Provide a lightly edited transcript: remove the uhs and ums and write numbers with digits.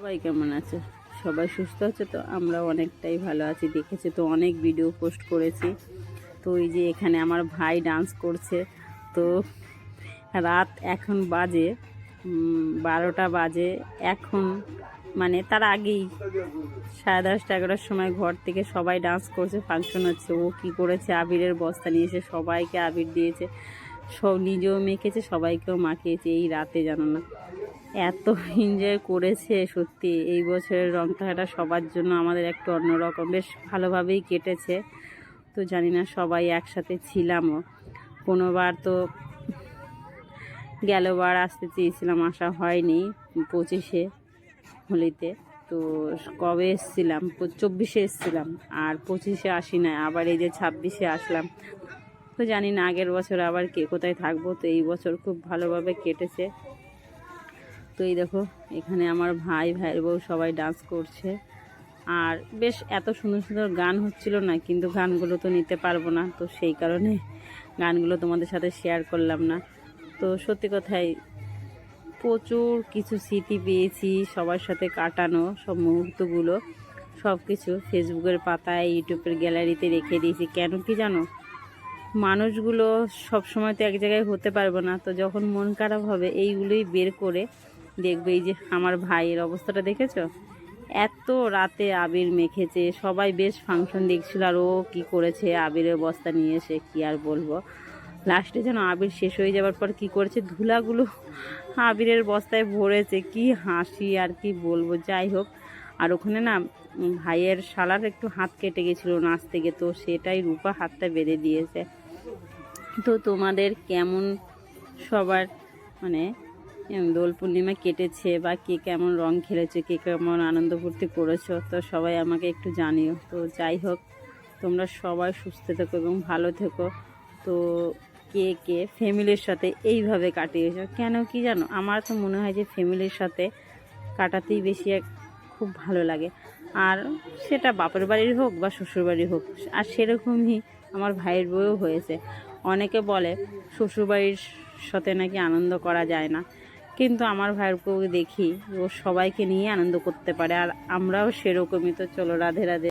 সবাই কেমন আছে? সবাই সুস্থ আছে তো? আমরা অনেকটাই ভালো আছি। দেখেছি তো, অনেক ভিডিও পোস্ট করেছি। তো এই যে এখানে আমার ভাই ডান্স করছে। তো রাত এখন বাজে 12টা বাজে। এখন মানে তার আগেই 10:30 11টার সময় ঘর থেকে সবাই ডান্স করছে, ফাংশন হচ্ছে। ও কি করেছে, আবিরের বস্তা নিয়ে এসে সবাইকে আবির দিয়েছে, সব নিজেও মেখেছে, সবাইকেও মাখিয়েছে। এই রাতে জানো না এত এনজয় করেছে সত্যি। এই বছরের রং খেলাটা সবার জন্য আমাদের একটু অন্যরকম, বেশ ভালোভাবেই কেটেছে। তো জানি না সবাই একসাথে ছিলামও। কোনোবার তো গেলবার আসতে চেয়েছিলাম, আসা হয়নি 25-এ হোলিতে। তো কবে এসেছিলাম? 24-এ এসেছিলাম, আর 25-এ আসি না। আবার এই যে 26-এ আসলাম। তো জানি না আগের বছর আবার কে কোথায় থাকবো। তো এই বছর খুব ভালোভাবে কেটেছে। তো এই দেখো এখানে আমার ভাইয়ের বউ সবাই ডান্স করছে। আর বেশ এত সুন্দর সুন্দর গান হচ্ছিল না, কিন্তু গানগুলো তো নিতে পারবো না, তো সেই কারণে গানগুলো তোমাদের সাথে শেয়ার করলাম না। তো সত্যি কথাই প্রচুর কিছু স্মৃতি পেয়েছি সবার সাথে কাটানো, সব মুহূর্তগুলো সব কিছু ফেসবুকের পাতায়, ইউটিউবের গ্যালারিতে রেখে দিয়েছি। কেন কি জানো, মানুষগুলো সব সময় তো এক জায়গায় হতে পারবো না। তো যখন মন খারাপ হবে এইগুলোই বের করে দেখবে। এই যে আমার ভাইয়ের অবস্থাটা দেখেছো, এত রাতে আবির মেখেছে, সবাই বেশ ফাংশন দেখছিল, আর ও কী করেছে, আবিরের বস্তা নিয়ে এসে কী আর বলবো। লাস্টে যেন আবির শেষ হয়ে যাওয়ার পর কী করেছে, ধুলাগুলো আবিরের বস্তায় ভরেছে। কি হাসি আর কি বলবো। যাই হোক, আর ওখানে না ভাইয়ের শালার একটু হাত কেটে গেছিলো নাচ থেকে, তো সেটাই রূপা হাতটা বেঁধে দিয়েছে। তো তোমাদের কেমন সবার মানে দোল পূর্ণিমা কেটেছে, বা কে কেমন রং খেলেছে, কে কেমন আনন্দ ফুর্তি করেছো, তো সবাই আমাকে একটু জানিও। তো যাই হোক, তোমরা সবাই সুস্থ থেকো এবং ভালো থেকো। তো কে কে ফ্যামিলির সাথে এইভাবে কাটিয়েছো, কেন কি জানো, আমার তো মনে হয় যে ফ্যামিলির সাথে কাটাতেই বেশি খুব ভালো লাগে। আর সেটা বাপের বাড়ির হোক বা শ্বশুর বাড়ির হোক। আর সেরকমই আমার ভাইয়ের বউও হয়েছে। অনেকে বলে শ্বশুরবাড়ির সাথে নাকি আনন্দ করা যায় না, কিন্তু আমার ভাইয়ের বউ দেখি ও সবাইকে নিয়ে আনন্দ করতে পারে। আর আমরাও সেরকমই। তো চলো, রাধে রাধে।